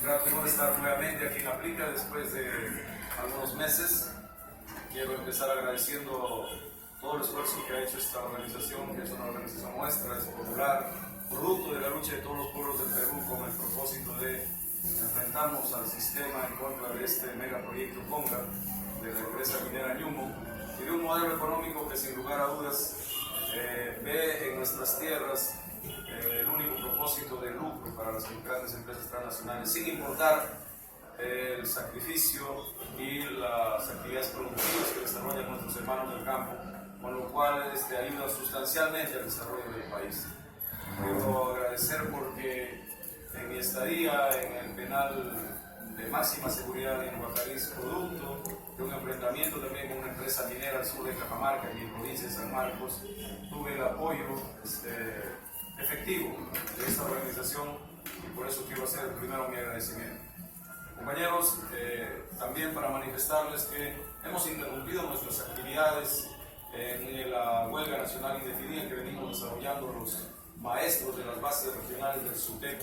Grato de estar nuevamente aquí en Aplica después de algunos meses. Quiero empezar agradeciendo todo el esfuerzo que ha hecho esta organización, que es una organización nuestra, es popular, producto de la lucha de todos los pueblos del Perú con el propósito de enfrentarnos al sistema en contra de este megaproyecto Conga, de la empresa minera Ñumo, y de un modelo económico que sin lugar a dudas ve en nuestras tierras el único propósito de lucro para las grandes empresas transnacionales, sin importar el sacrificio y las actividades productivas que desarrollan nuestros hermanos del campo, con lo cual ayuda sustancialmente al desarrollo del país. Quiero agradecer porque en mi estadía en el penal de máxima seguridad en Huacariz, producto de un enfrentamiento también con una empresa minera al sur de Cajamarca, aquí en provincia de San Marcos, tuve el apoyo efectivo de esta organización y por eso quiero hacer primero mi agradecimiento. Compañeros, también para manifestarles que hemos interrumpido nuestras actividades en la huelga nacional indefinida que venimos desarrollando los maestros de las bases regionales del SUTEP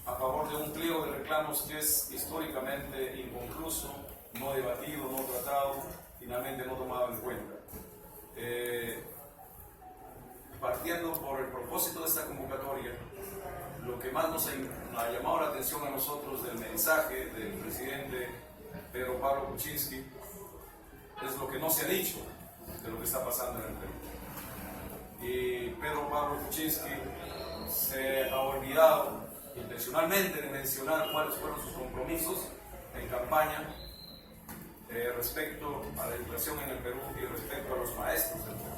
a favor de un pliego de reclamos que es históricamente inconcluso, no debatido, no tratado, finalmente no tomado en cuenta. Partiendo por el propósito de esta convocatoria, lo que más nos ha llamado la atención a nosotros del mensaje del presidente Pedro Pablo Kuczynski es lo que no se ha dicho de lo que está pasando en el Perú. Y Pedro Pablo Kuczynski se ha olvidado intencionalmente de mencionar cuáles fueron sus compromisos en campaña respecto a la educación en el Perú y respecto a los maestros del Perú.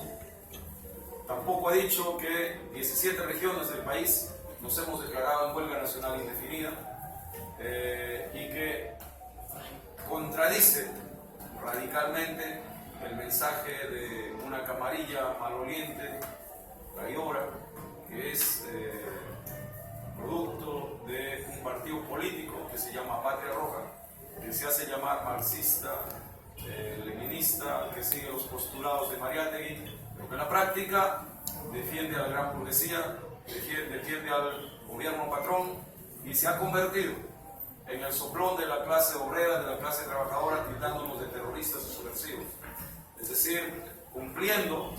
Tampoco ha dicho que 17 regiones del país nos hemos declarado en huelga nacional indefinida y que contradice radicalmente el mensaje de una camarilla maloliente, traidora, que es producto de un partido político que se llama Patria Roja, que se hace llamar marxista, leninista, que sigue los postulados de Mariátegui, pero que en la práctica defiende a la gran burguesía, defiende al gobierno patrón y se ha convertido en el soplón de la clase obrera, de la clase trabajadora, tildándonos de terroristas y subversivos. Es decir, cumpliendo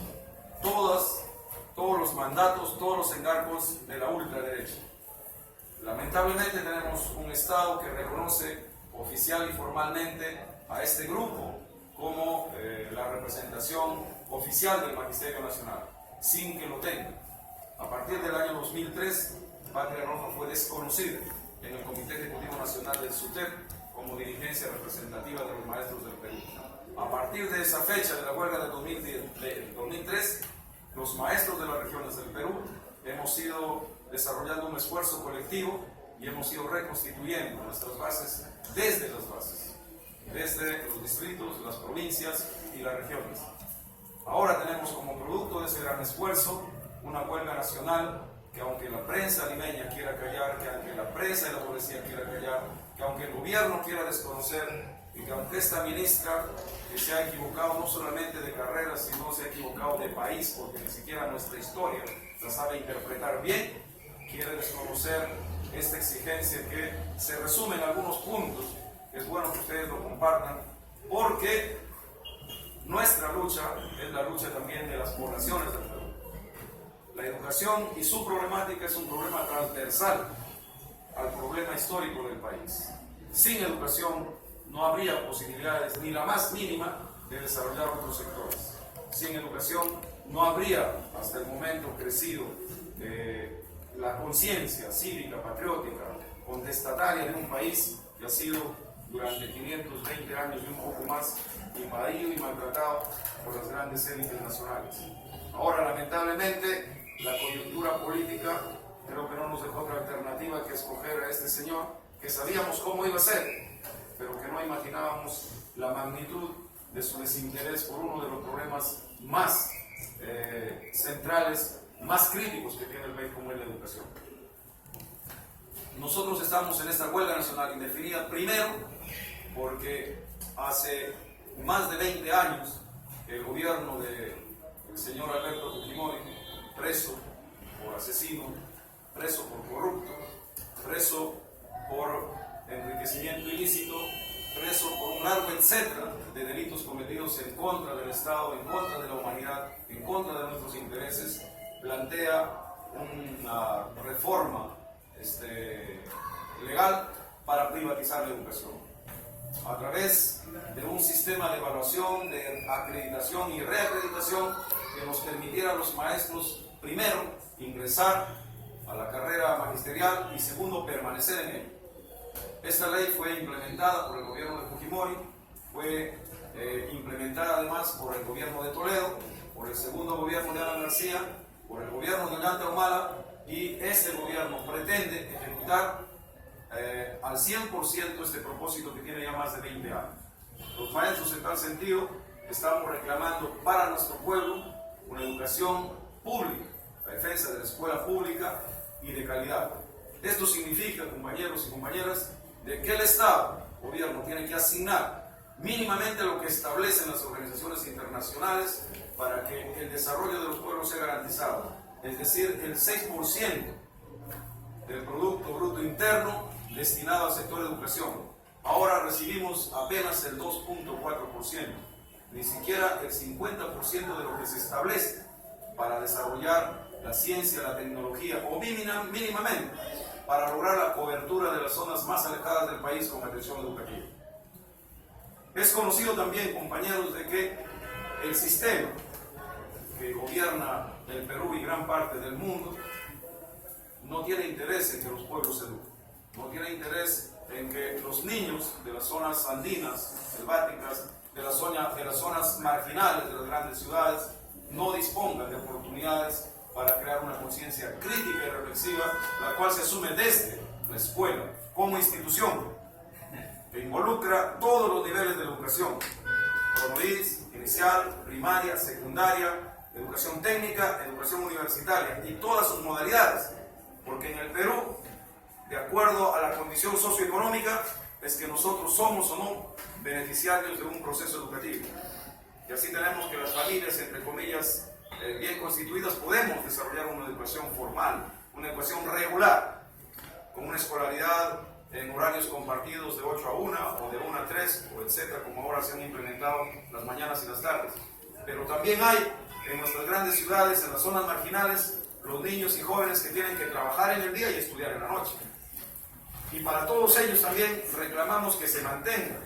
todos los mandatos, todos los encargos de la ultraderecha. Lamentablemente tenemos un Estado que reconoce oficial y formalmente a este grupo como la representación oficial del Magisterio Nacional, sin que lo tenga. A partir del año 2003, Patria Roja fue desconocida en el Comité Ejecutivo Nacional del SUTEP como dirigencia representativa de los maestros del Perú. A partir de esa fecha de la huelga de 2003, los maestros de las regiones del Perú hemos ido desarrollando un esfuerzo colectivo y hemos ido reconstituyendo nuestras bases desde las bases, desde los distritos, las provincias y las regiones. Ahora tenemos como producto de ese gran esfuerzo una huelga nacional que aunque la prensa limeña quiera callar, que aunque la prensa de la policía quiera callar, que aunque el gobierno quiera desconocer y que aunque esta ministra que se ha equivocado no solamente de carrera, sino se ha equivocado de país, porque ni siquiera nuestra historia la sabe interpretar bien, quiere desconocer esta exigencia que se resume en algunos puntos, que es bueno que ustedes lo compartan, porque nuestra lucha es la lucha también de las poblaciones del Perú. La educación y su problemática es un problema transversal al problema histórico del país. Sin educación no habría posibilidades ni la más mínima de desarrollar otros sectores. Sin educación no habría hasta el momento crecido la conciencia cívica, patriótica, contestataria de un país que ha sido durante 520 años y un poco más invadido y maltratado por las grandes élites nacionales. Ahora, lamentablemente, la coyuntura política creo que no nos dejó otra alternativa que escoger a este señor, que sabíamos cómo iba a ser, pero que no imaginábamos la magnitud de su desinterés por uno de los problemas más centrales, más críticos que tiene el país, como es la educación. Nosotros estamos en esta huelga nacional indefinida, primero porque hace más de 20 años que el gobierno del señor Alberto Fujimori, preso por asesino, preso por corrupto, preso enriquecimiento ilícito, preso por un largo etcétera de delitos cometidos en contra del Estado, en contra de la humanidad, en contra de nuestros intereses, plantea una reforma legal para privatizar la educación. A través de un sistema de evaluación, de acreditación y reacreditación que nos permitiera a los maestros, primero, ingresar a la carrera magisterial y segundo, permanecer en ella. Esta ley fue implementada por el gobierno de Fujimori, fue implementada además por el gobierno de Toledo, por el segundo gobierno de Alan García, por el gobierno de Ollanta Humala, y este gobierno pretende ejecutar al 100% este propósito que tiene ya más de 20 años. Los maestros en tal sentido estamos reclamando para nuestro pueblo una educación pública, la defensa de la escuela pública y de calidad. Esto significa, compañeros y compañeras, de que el Estado, el gobierno, tiene que asignar mínimamente lo que establecen las organizaciones internacionales para que el desarrollo de los pueblos sea garantizado, es decir, el 6% del Producto Bruto Interno destinado al sector de educación. Ahora recibimos apenas el 2.4%, ni siquiera el 50% de lo que se establece para desarrollar la ciencia, la tecnología, o mínimamente para lograr la cobertura de las zonas más alejadas del país con atención educativa. Es conocido también, compañeros, de que el sistema que gobierna el Perú y gran parte del mundo no tiene interés en que los pueblos se eduquen, no tiene interés en que los niños de las zonas andinas, selváticas, de las zonas marginales de las grandes ciudades, no dispongan de oportunidades para crear una conciencia crítica y reflexiva, la cual se asume desde la escuela como institución que involucra todos los niveles de la educación: promovis, inicial, primaria, secundaria, educación técnica, educación universitaria y todas sus modalidades, porque en el Perú, de acuerdo a la condición socioeconómica, es que nosotros somos o no beneficiarios de un proceso educativo. Y así tenemos que las familias, entre comillas, bien constituidas, podemos desarrollar una educación formal, una educación regular, con una escolaridad en horarios compartidos de 8 a 1 o de 1 a 3, o etcétera, como ahora se han implementado las mañanas y las tardes. Pero también hay en nuestras grandes ciudades, en las zonas marginales, los niños y jóvenes que tienen que trabajar en el día y estudiar en la noche. Y para todos ellos también reclamamos que se mantenga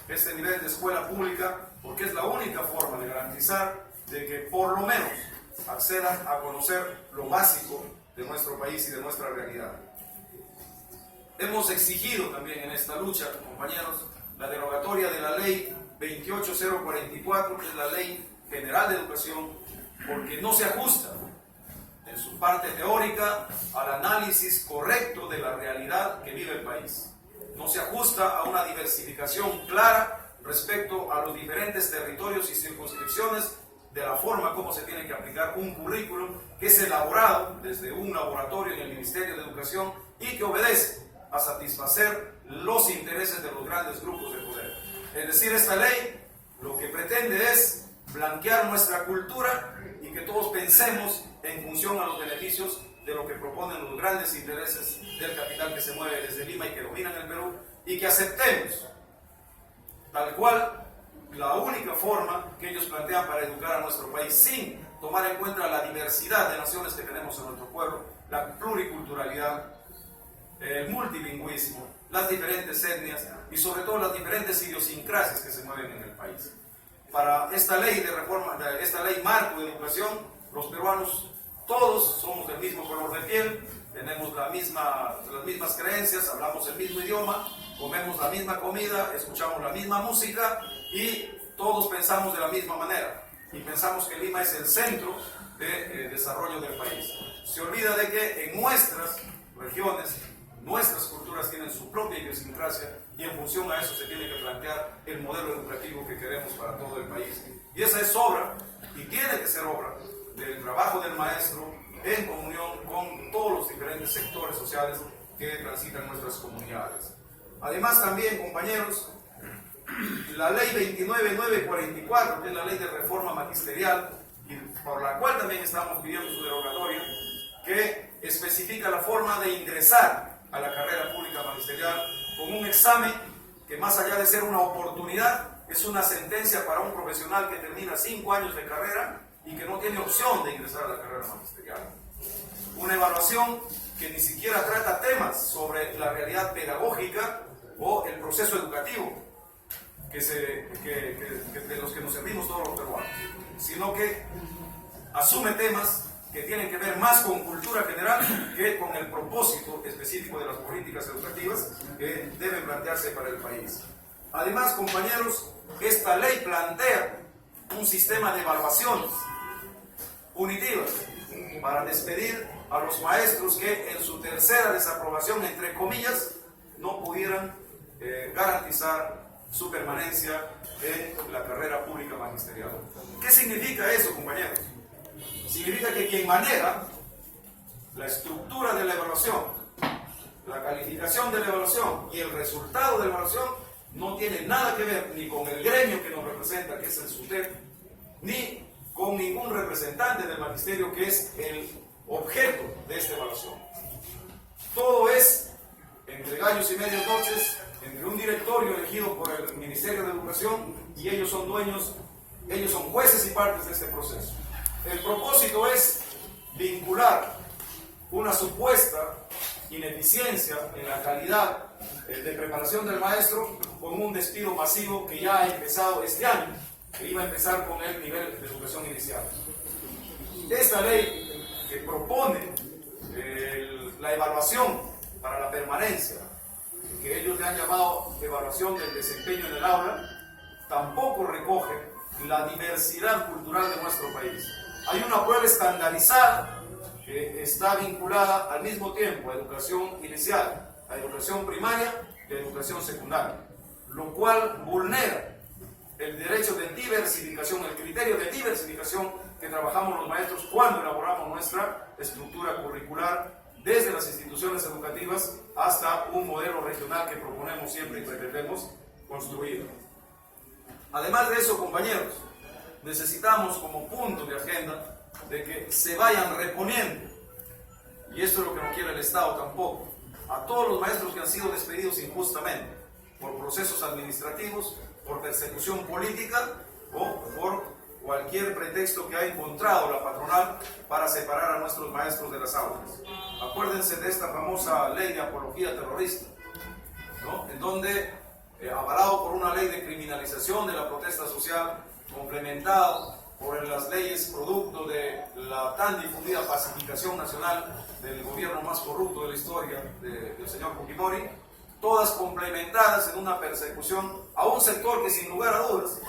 este nivel de escuela pública, porque es la única forma de garantizar de que por lo menos accedan a conocer lo básico de nuestro país y de nuestra realidad. Hemos exigido también en esta lucha, compañeros, la derogatoria de la ley 28044, que es la Ley General de Educación, porque no se ajusta en su parte teórica al análisis correcto de la realidad que vive el país. No se ajusta a una diversificación clara respecto a los diferentes territorios y circunscripciones de la forma como se tiene que aplicar un currículum que es elaborado desde un laboratorio en el Ministerio de Educación y que obedece a satisfacer los intereses de los grandes grupos de poder. Es decir, esta ley lo que pretende es blanquear nuestra cultura y que todos pensemos en función a los beneficios de lo que proponen los grandes intereses del capital que se mueve desde Lima y que dominan el Perú, y que aceptemos tal cual la única forma que ellos plantean para educar a nuestro país, sin tomar en cuenta la diversidad de naciones que tenemos en nuestro pueblo, la pluriculturalidad, el multilingüismo, las diferentes etnias y sobre todo las diferentes idiosincrasias que se mueven en el país. Para esta ley de reforma, esta ley marco de educación, los peruanos todos somos del mismo color de piel, tenemos las mismas creencias, hablamos el mismo idioma, comemos la misma comida, escuchamos la misma música y todos pensamos de la misma manera. Y pensamos que Lima es el centro de desarrollo del país. Se olvida de que en nuestras regiones, nuestras culturas tienen su propia idiosincrasia y en función a eso se tiene que plantear el modelo educativo que queremos para todo el país. Y esa es obra, y tiene que ser obra, del trabajo del maestro en comunión con todos los diferentes sectores sociales que transitan nuestras comunidades. Además también, compañeros, la ley 29944, que es la ley de reforma magisterial, y por la cual también estamos pidiendo su derogatoria, que especifica la forma de ingresar a la carrera pública magisterial con un examen que, más allá de ser una oportunidad, es una sentencia para un profesional que termina 5 años de carrera y que no tiene opción de ingresar a la carrera magisterial. Una evaluación que ni siquiera trata temas sobre la realidad pedagógica o el proceso educativo de los que nos servimos todos los peruanos, sino que asume temas que tienen que ver más con cultura general que con el propósito específico de las políticas educativas que deben plantearse para el país. Además, compañeros, esta ley plantea un sistema de evaluaciones punitivas para despedir a los maestros que en su tercera desaprobación, entre comillas, no pudieran garantizar su permanencia en la carrera pública magisterial. ¿Qué significa eso, compañeros? Significa que quien maneja la estructura de la evaluación, la calificación de la evaluación y el resultado de la evaluación no tiene nada que ver ni con el gremio que nos representa, que es el SUTEP, ni con ningún representante del magisterio, que es el objeto de esta evaluación. Todo es entre gallos y medias noches, entre un directorio elegido por el Ministerio de Educación, y ellos son dueños, ellos son jueces y partes de este proceso. El propósito es vincular una supuesta ineficiencia en la calidad de preparación del maestro con un despido masivo que ya ha empezado este año, que iba a empezar con el nivel de educación inicial. Esta ley que propone la evaluación para la permanencia, que ellos le han llamado evaluación del desempeño en el aula, tampoco recoge la diversidad cultural de nuestro país. Hay una prueba estandarizada que está vinculada al mismo tiempo a educación inicial, a educación primaria y a educación secundaria, lo cual vulnera el derecho de diversificación, el criterio de diversificación que trabajamos los maestros cuando elaboramos nuestra estructura curricular, desde las instituciones educativas hasta un modelo regional que proponemos siempre y pretendemos construir. Además de eso, compañeros, necesitamos como punto de agenda de que se vayan reponiendo, y esto es lo que no quiere el Estado tampoco, a todos los maestros que han sido despedidos injustamente por procesos administrativos, por persecución política o por cualquier pretexto que ha encontrado la patronal para separar a nuestros maestros de las aulas. Acuérdense de esta famosa ley de apología terrorista, ¿no? En donde, avalado por una ley de criminalización de la protesta social, complementado por las leyes producto de la tan difundida pacificación nacional del gobierno más corrupto de la historia del señor Fujimori, todas complementadas en una persecución a un sector que, sin lugar a dudas,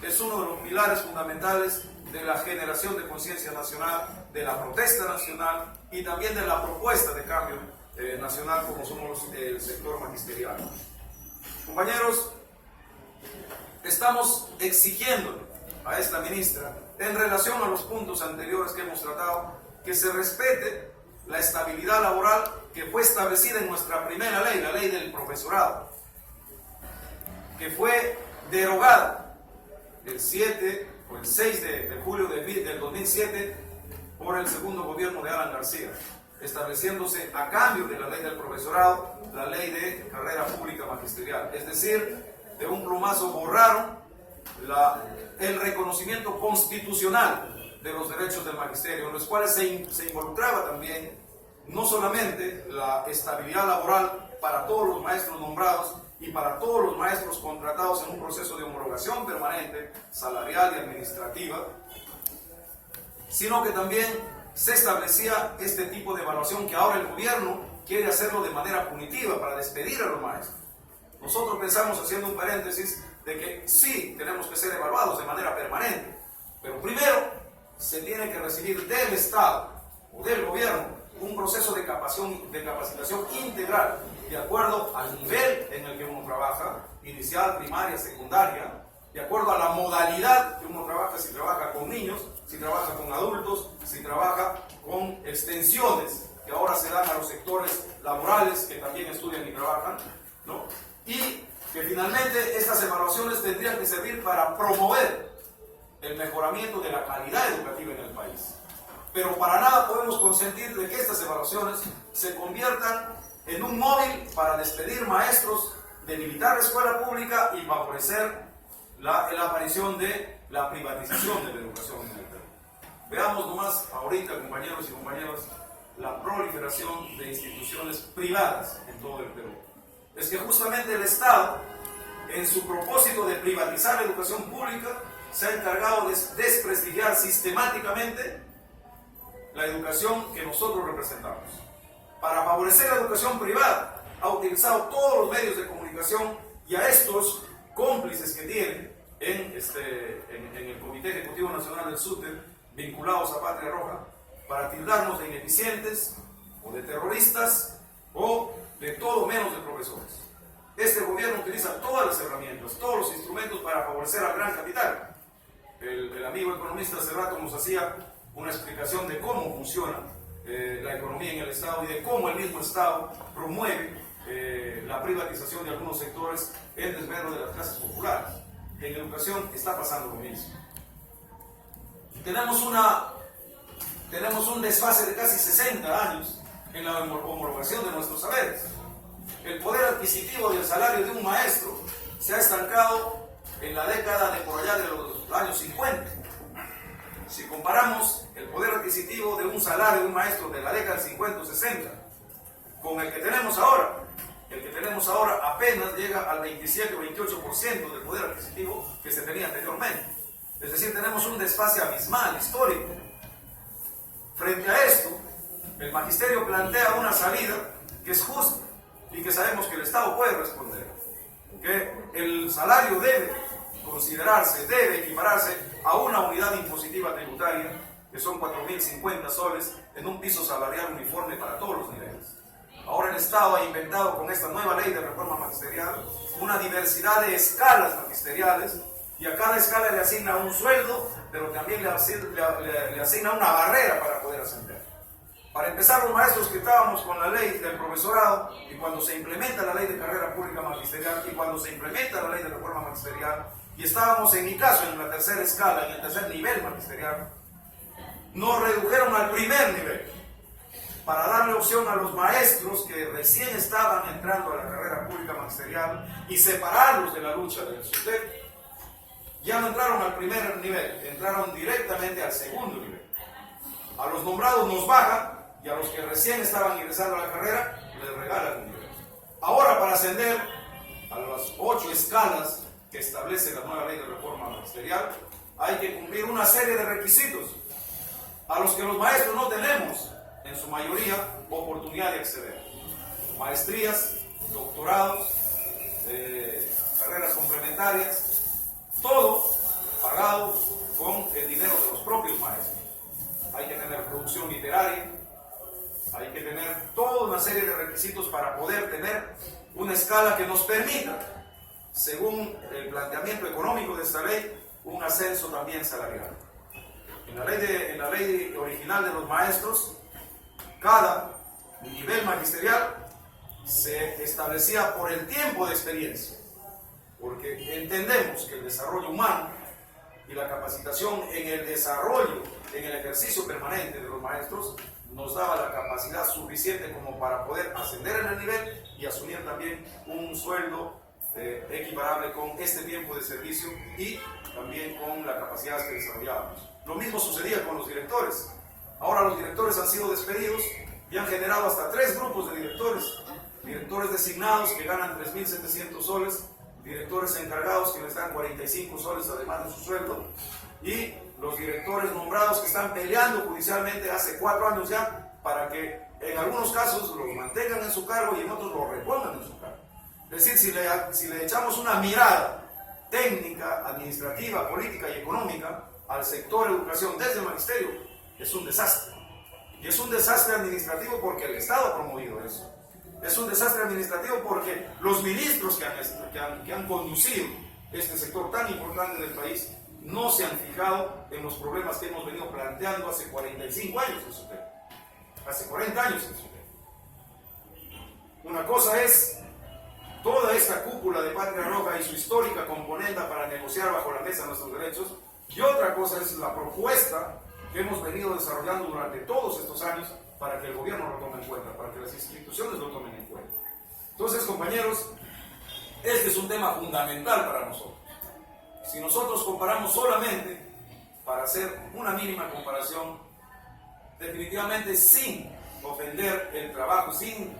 es uno de los pilares fundamentales de la generación de conciencia nacional, de la protesta nacional y también de la propuesta de cambio nacional, como somos el sector magisterial. Compañeros, estamos exigiendo a esta ministra, en relación a los puntos anteriores que hemos tratado, que se respete la estabilidad laboral que fue establecida en nuestra primera ley, la ley del profesorado, que fue derogada el 7 o el 6 de julio del 2007 por el segundo gobierno de Alan García, estableciéndose a cambio de la ley del profesorado la ley de carrera pública magisterial. Es decir, de un plumazo borraron el reconocimiento constitucional de los derechos del magisterio, en los cuales se involucraba también no solamente la estabilidad laboral para todos los maestros nombrados y para todos los maestros contratados en un proceso de homologación permanente, salarial y administrativa, sino que también se establecía este tipo de evaluación que ahora el gobierno quiere hacerlo de manera punitiva para despedir a los maestros. Nosotros pensamos, haciendo un paréntesis, de que sí tenemos que ser evaluados de manera permanente, pero primero se tiene que recibir del Estado o del gobierno un proceso de capacitación integral de acuerdo al nivel en el que uno trabaja, inicial, primaria, secundaria, de acuerdo a la modalidad que uno trabaja, si trabaja con niños, si trabaja con adultos, si trabaja con extensiones que ahora se dan a los sectores laborales que también estudian y trabajan, ¿no? Y que finalmente estas evaluaciones tendrían que servir para promover el mejoramiento de la calidad educativa en el país. Pero para nada podemos consentir de que estas evaluaciones se conviertan en un móvil para despedir maestros, debilitar la escuela pública y favorecer la aparición de la privatización de la educación en el Perú. Veamos nomás ahorita, compañeros y compañeras, la proliferación de instituciones privadas en todo el Perú. Es que justamente el Estado, en su propósito de privatizar la educación pública, se ha encargado de desprestigiar sistemáticamente la educación que nosotros representamos. Para favorecer la educación privada, ha utilizado todos los medios de comunicación y a estos cómplices que tiene en el Comité Ejecutivo Nacional del SUTEP, vinculados a Patria Roja, para tildarnos de ineficientes o de terroristas o de todo menos de profesores. Este gobierno utiliza todas las herramientas, todos los instrumentos para favorecer al gran capital. El amigo economista hace rato nos hacía una explicación de cómo funciona la economía en el Estado y de cómo el mismo Estado promueve la privatización de algunos sectores en desmedro de las clases populares. En educación está pasando lo mismo. Tenemos un desfase de casi 60 años en la homologación de nuestros saberes. El poder adquisitivo del salario de un maestro se ha estancado en la década de por allá de los años 50. Si comparamos el poder adquisitivo de un salario de un maestro de la década del 50 o 60 con el que tenemos ahora, apenas llega al 27 o 28% del poder adquisitivo que se tenía anteriormente. Es decir, tenemos un desfase abismal, histórico. Frente a esto, el magisterio plantea una salida que es justa y que sabemos que el Estado puede responder. Que el salario debe considerarse, debe equipararse a una unidad impositiva tributaria, que son 4.050 soles, en un piso salarial uniforme para todos los niveles. Ahora el Estado ha inventado con esta nueva ley de reforma magisterial una diversidad de escalas magisteriales, y a cada escala le asigna un sueldo, pero también le asigna una barrera para poder ascender. Para empezar, los maestros que estábamos con la ley del profesorado, y cuando se implementa la ley de carrera pública magisterial, y cuando se implementa la ley de reforma magisterial, y estábamos en mi caso en la tercera escala, en el tercer nivel magisterial, nos redujeron al primer nivel, para darle opción a los maestros que recién estaban entrando a la carrera pública magisterial y separarlos de la lucha del SUTEP. Ya no entraron al primer nivel, entraron directamente al segundo nivel. A los nombrados nos bajan y a los que recién estaban ingresando a la carrera les regalan un nivel. Ahora, para ascender a las 8 escalas que establece la nueva ley de reforma magisterial, hay que cumplir una serie de requisitos a los que los maestros no tenemos, en su mayoría, oportunidad de acceder. Maestrías, doctorados, carreras complementarias, todo pagado con el dinero de los propios maestros. Hay que tener producción literaria, hay que tener toda una serie de requisitos para poder tener una escala que nos permita, según el planteamiento económico de esta ley, un ascenso también salarial. En la ley original de los maestros, cada nivel magisterial se establecía por el tiempo de experiencia, porque entendemos que el desarrollo humano y la capacitación en el desarrollo, en el ejercicio permanente de los maestros, nos daba la capacidad suficiente como para poder ascender en el nivel y asumir también un sueldo equiparable con este tiempo de servicio y también con la capacidad que desarrollábamos. Lo mismo sucedía con los directores. Ahora los directores han sido despedidos y han generado hasta 3 grupos de directores. Directores designados que ganan 3.700 soles, directores encargados que les dan 45 soles además de su sueldo, y los directores nombrados que están peleando judicialmente hace 4 años ya para que en algunos casos los mantengan en su cargo y en otros los repongan en su cargo. Es decir, si le echamos una mirada técnica, administrativa, política y económica al sector educación desde el magisterio, es un desastre. Y es un desastre administrativo porque el Estado ha promovido eso. Es un desastre administrativo porque los ministros que han conducido este sector tan importante del país no se han fijado en los problemas que hemos venido planteando hace 45 años en SUTEP, hace 40 años en SUTEP. Una cosa es toda esta cúpula de Patria Roja y su histórica componenda para negociar bajo la mesa nuestros derechos, y otra cosa es la propuesta que hemos venido desarrollando durante todos estos años para que el gobierno lo tome en cuenta. cuenta, para que las instituciones lo tomen en cuenta. Entonces, compañeros, este es un tema fundamental para nosotros. Si nosotros comparamos solamente, para hacer una mínima comparación, definitivamente sin ofender el trabajo, sin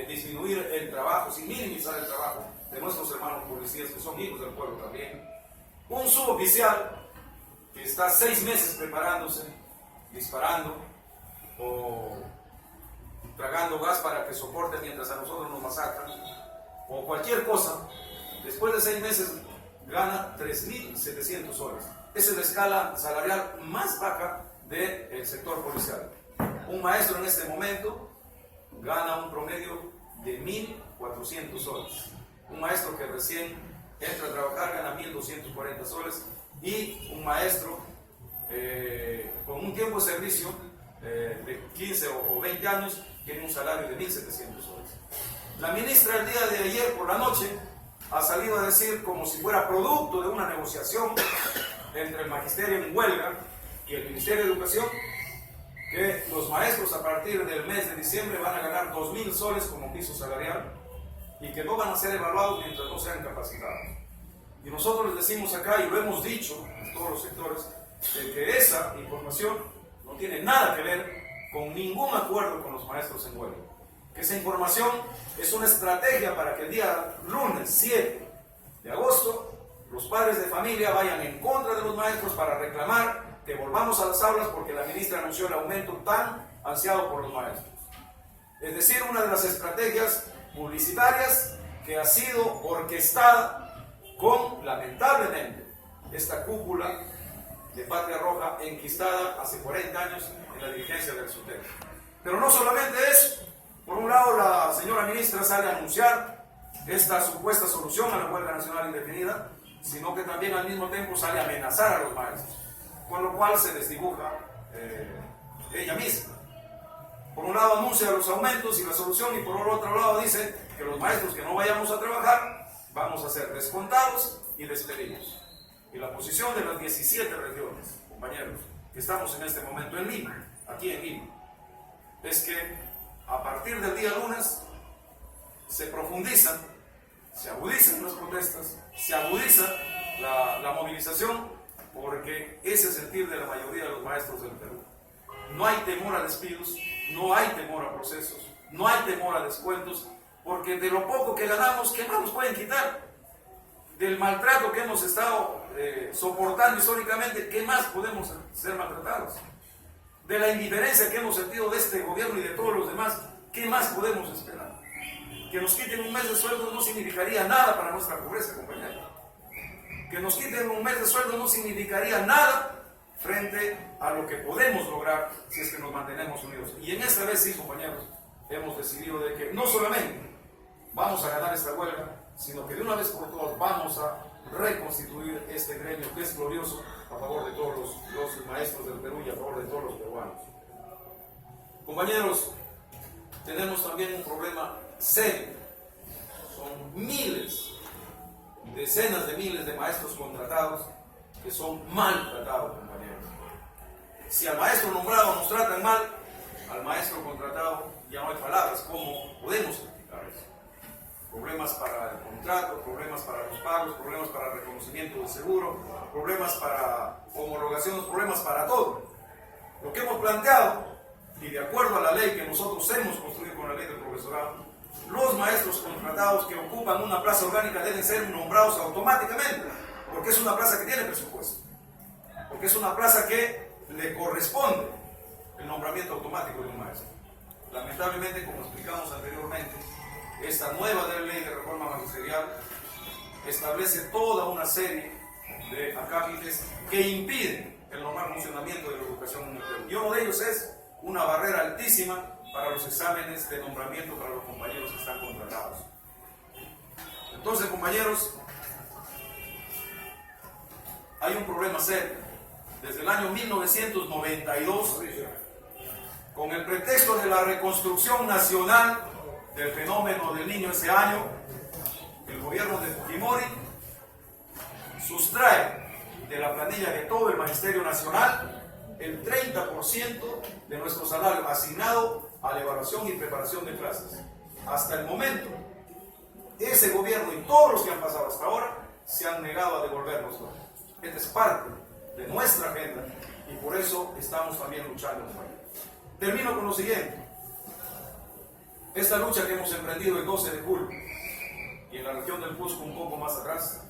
disminuir el trabajo, sin minimizar el trabajo de nuestros hermanos policías, que son hijos del pueblo también, un suboficial que está 6 meses preparándose, disparando o tragando gas para que soporte mientras a nosotros nos masacran, o cualquier cosa, después de 6 meses gana 3.700 soles. Esa es la escala salarial más baja del sector policial. Un maestro en este momento gana un promedio de 1.400 soles. Un maestro que recién entra a trabajar gana 1.240 soles, y un maestro con un tiempo de servicio de 15 o 20 años tiene un salario de 1.700 soles. La ministra el día de ayer por la noche ha salido a decir, como si fuera producto de una negociación entre el magisterio en huelga y el Ministerio de Educación, que los maestros a partir del mes de diciembre van a ganar 2.000 soles como piso salarial y que no van a ser evaluados mientras no sean capacitados. Y nosotros les decimos acá, y lo hemos dicho en todos los sectores, de que esa información no tiene nada que ver con ningún acuerdo con los maestros en huelga. Que esa información es una estrategia para que el día lunes 7 de agosto los padres de familia vayan en contra de los maestros para reclamar que volvamos a las aulas porque la ministra anunció el aumento tan ansiado por los maestros. Es decir, una de las estrategias publicitarias que ha sido orquestada con, lamentablemente, esta cúpula de Patria Roja enquistada hace 40 años en la dirigencia del SUTEP. Pero no solamente eso. Por un lado, la señora ministra sale a anunciar esta supuesta solución a la huelga nacional indefinida, sino que también al mismo tiempo sale a amenazar a los maestros, con lo cual se desdibuja ella misma. Por un lado anuncia los aumentos y la solución, y por el otro lado dice que los maestros que no vayamos a trabajar vamos a ser descontados y despedidos. Y la posición de las 17 regiones, compañeros, que estamos en este momento en Lima, aquí en Lima, es que a partir del día lunes se profundizan, se agudizan las protestas, se agudiza la movilización, porque ese es el sentir de la mayoría de los maestros del Perú. No hay temor a despidos, no hay temor a procesos, no hay temor a descuentos, porque de lo poco que ganamos, ¿qué más nos pueden quitar? Del maltrato que hemos estado soportando históricamente, ¿qué más podemos ser maltratados? De la indiferencia que hemos sentido de este gobierno y de todos los demás, ¿qué más podemos esperar? Que nos quiten un mes de sueldo no significaría nada para nuestra pobreza, compañeros. Que nos quiten un mes de sueldo no significaría nada frente a lo que podemos lograr si es que nos mantenemos unidos. Y en esta vez sí, compañeros, hemos decidido de que no solamente vamos a ganar esta huelga, sino que de una vez por todas vamos a reconstituir este gremio que es glorioso a favor de todos los maestros del Perú y a favor de todos los peruanos. Compañeros, tenemos también un problema serio. Son miles, decenas de miles de maestros contratados que son maltratados, compañeros. Si al maestro nombrado nos tratan mal, al maestro contratado ya no hay palabras. ¿Cómo podemos explicar eso? Problemas para el contrato, problemas para los pagos, problemas para el reconocimiento del seguro, problemas para homologación, problemas para todo. Lo que hemos planteado, y de acuerdo a la ley que nosotros hemos construido con la ley del profesorado, los maestros contratados que ocupan una plaza orgánica deben ser nombrados automáticamente, porque es una plaza que tiene presupuesto, porque es una plaza que le corresponde el nombramiento automático de un maestro. Lamentablemente, como explicamos anteriormente, esta nueva ley de reforma magisterial establece toda una serie de acápites que impiden el normal funcionamiento de la educación en el Perú. Y uno de ellos es una barrera altísima para los exámenes de nombramiento para los compañeros que están contratados. Entonces, compañeros, hay un problema serio. Desde el año 1992, con el pretexto de la reconstrucción nacional del fenómeno del niño ese año, el gobierno de Fujimori sustrae de la planilla de todo el Magisterio Nacional el 30% de nuestro salario asignado a la evaluación y preparación de clases. Hasta el momento, ese gobierno y todos los que han pasado hasta ahora se han negado a devolvernos. Esta es parte de nuestra agenda y por eso estamos también luchando. Termino con lo siguiente. Esta lucha que hemos emprendido el 12 de julio y en la región del Cusco un poco más atrás,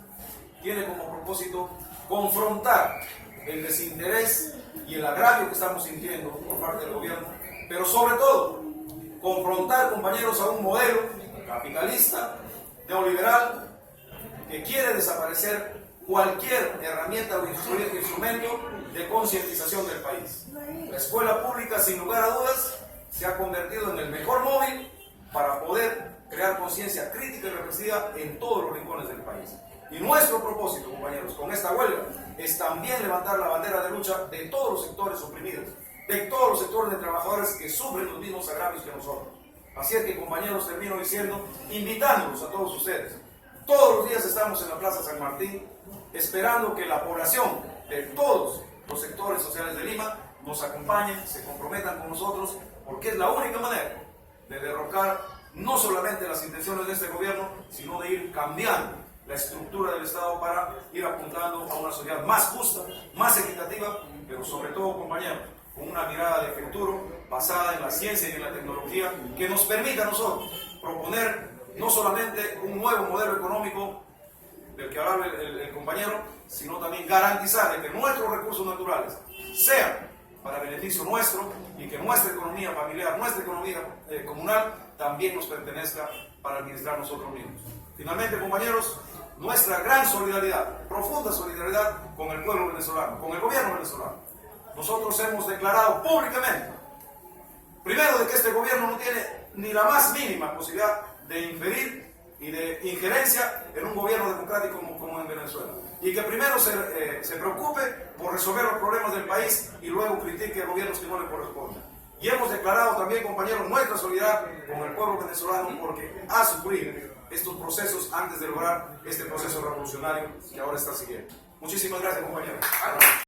tiene como propósito confrontar el desinterés y el agravio que estamos sintiendo por parte del gobierno, pero sobre todo confrontar, compañeros, a un modelo capitalista, neoliberal, que quiere desaparecer cualquier herramienta o instrumento de concientización del país. La escuela pública, sin lugar a dudas, se ha convertido en el mejor móvil para poder crear conciencia crítica y reflexiva en todos los rincones del país. Y nuestro propósito, compañeros, con esta huelga, es también levantar la bandera de lucha de todos los sectores oprimidos, de todos los sectores de trabajadores que sufren los mismos agravios que nosotros. Así es que, compañeros, termino diciendo, invitándolos a todos ustedes. Todos los días estamos en la Plaza San Martín, esperando que la población de todos los sectores sociales de Lima nos acompañen, se comprometan con nosotros, porque es la única manera de derrocar no solamente las intenciones de este gobierno, sino de ir cambiando la estructura del Estado para ir apuntando a una sociedad más justa, más equitativa, pero sobre todo, compañeros, con una mirada de futuro basada en la ciencia y en la tecnología que nos permita a nosotros proponer no solamente un nuevo modelo económico del que hablaba el compañero, sino también garantizar que nuestros recursos naturales sean para beneficio nuestro y que nuestra economía familiar, nuestra economía comunal también nos pertenezca para administrar nosotros mismos. Finalmente, compañeros, nuestra gran solidaridad, profunda solidaridad con el pueblo venezolano, con el gobierno venezolano. Nosotros hemos declarado públicamente, primero, de que este gobierno no tiene ni la más mínima posibilidad de impedir y de injerencia en un gobierno democrático como en Venezuela. Y que primero se preocupe por resolver los problemas del país y luego critique a gobiernos que no le corresponden. Y hemos declarado también, compañeros, nuestra solidaridad con el pueblo venezolano porque ha sufrido estos procesos antes de lograr este proceso revolucionario que ahora está siguiendo. Muchísimas gracias, compañeros.